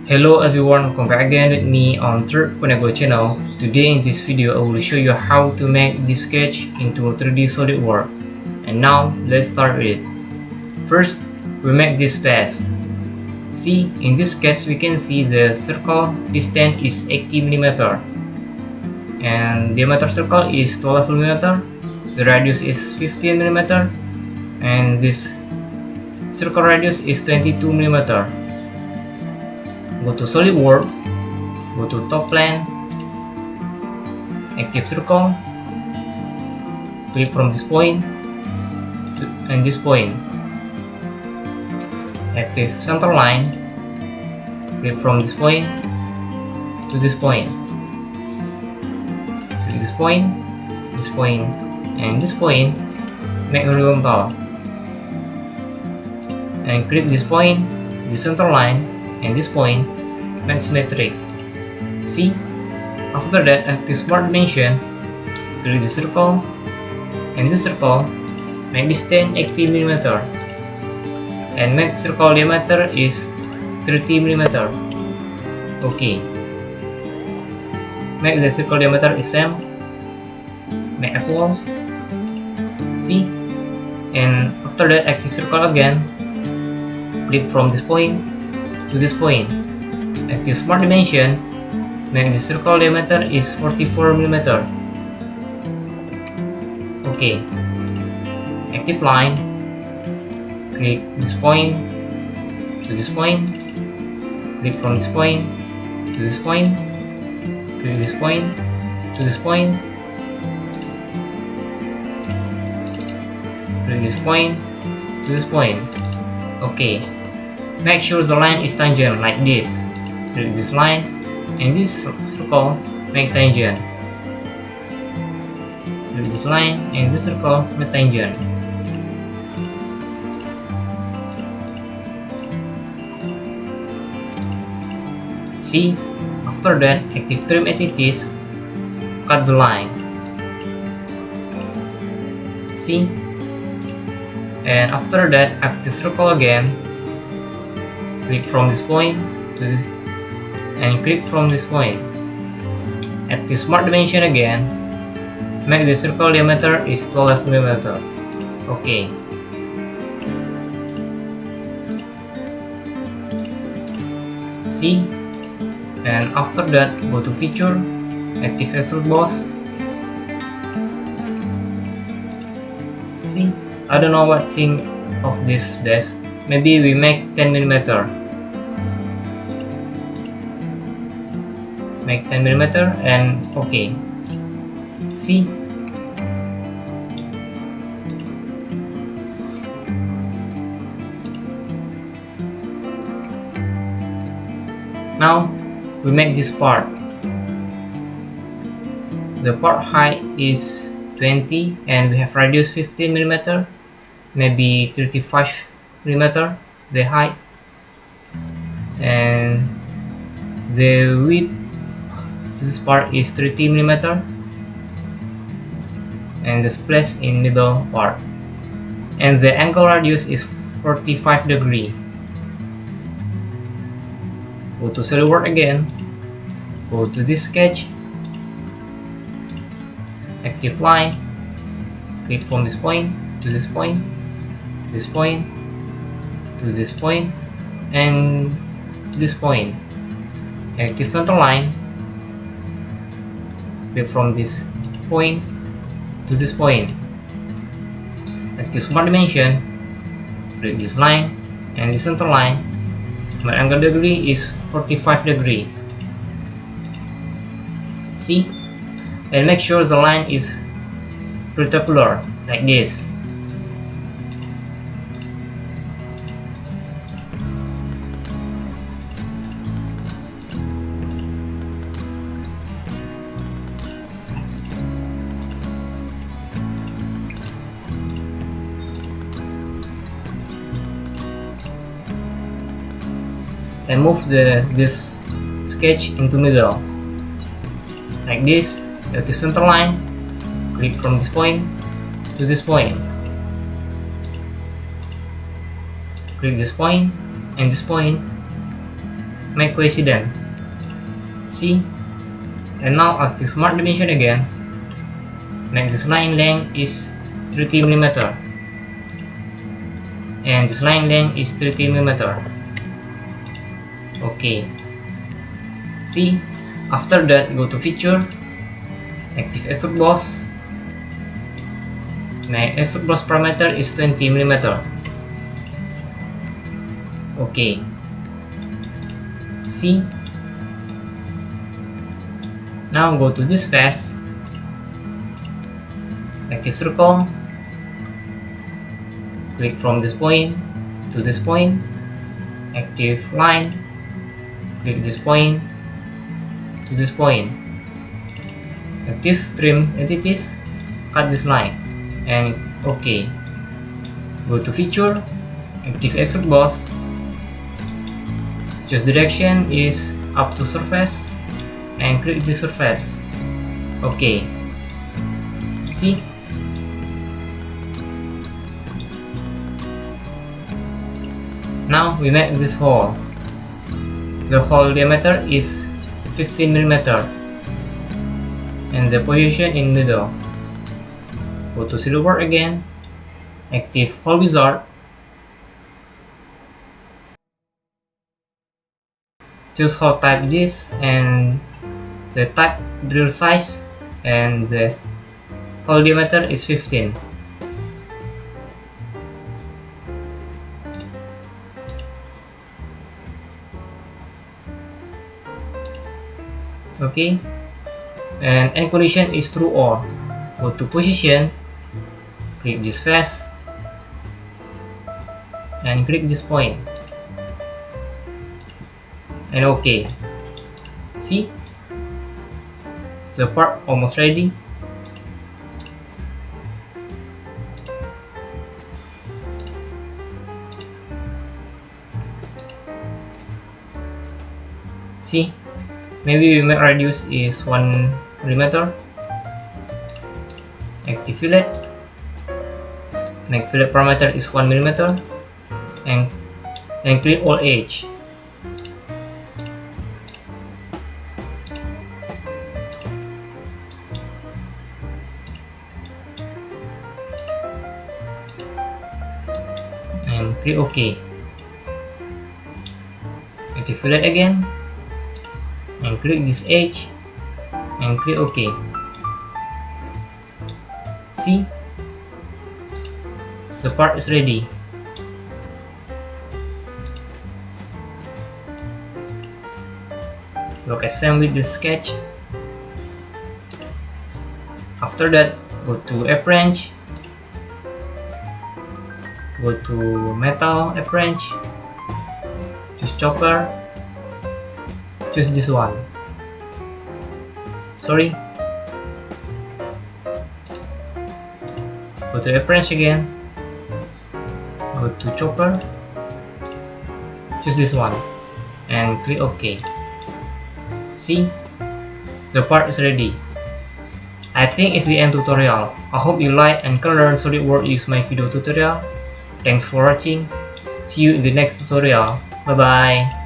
Hello everyone, welcome back again with me on third Koniago channel. Today in this video I will show you how to make this sketch into a 3D Solidworks. And now let's start with it. First, we make this space. See, in this sketch we can see the circle distance is 80mm and diameter circle is 12mm, the radius is 15mm and this circle radius is 22mm. Go to Solidworks, go to top plane, active circle, click from this point and this point, active center line, click from this point to this point, click this point, and this point, make horizontal, and click this point, this center line, and this point, make symmetric. See, after that, active smart dimension, click the circle, and this circle, make distance 80mm, and make circle diameter is 30mm. Okay, make the circle diameter is same, make equal. See, and after that, active circle again, click from this point to this point, active smart dimension, make the circle diameter is 44mm. Okay, active line, click this point to this point, click from this point to this point, click this point to this point, click this point to this point. Okay, make sure the line is tangent like this. Click this line and this circle, make tangent. Click this line and this circle, make tangent. See, after that, active trim entities, cut the line. See, and after that, active circle again, click from this point to this, and click from this point. At the smart dimension again, make the circle diameter is 12mm. Okay. See, and after that, go to feature, active extrude boss. See, I don't know what thing of this best. Maybe we make 10mm. Make 10mm and okay. See, now we make this part. The part height is 20 and we have radius 15mm, maybe 35mm the height, and the width, this part is 30mm, and the splash in middle part, and the angle radius is 45 degree. Go to Solidworks again, go to this sketch, active line, click from this point to this point, this point to this point, and this point, active center line, click from this point to this point, active smart dimension, click this line and this center line, my angle degree is 45 degree. See, and make sure the line is perpendicular like this. And move this sketch into middle like this. At the center line, click from this point to this point, click this point and this point, make coincident. See? And now at the smart dimension again, make this line length is 30 mm. And this line length is 30 mm. Okay. See? After that, go to feature, active extrude boss. My extrude boss parameter is 20 mm. Okay. See? Now go to this face, active circle, click from this point to this point, active line, click this point to this point, active trim entities, cut this line, and okay. Go to feature, active extrude boss, choose direction is up to surface, and click the surface. Okay. See? Now we make this hole. The hole diameter is 15 mm, and the position in middle. Go to Solidworks again, active hole wizard, choose hole type this and the type drill size, and the hole diameter is 15. Okay, and end condition is true all. Go to position, click this face, and click this point, and okay. See? The part almost ready. See? Maybe we make radius is 1 mm. Active fillet. Make fillet parameter is 1 mm, and clean all edge. And click OK. Active fillet again, and click this edge, and click OK. See? The part is ready. Look, assemble the sketch. After that, go to approach, go to metal approach, choose chopper, choose this one. Sorry. Go to approach again, go to chopper, choose this one, and click OK. See? The part is ready. I think it's the end tutorial. I hope you like and can learn Solidworks use my video tutorial. Thanks for watching. See you in the next tutorial. Bye bye.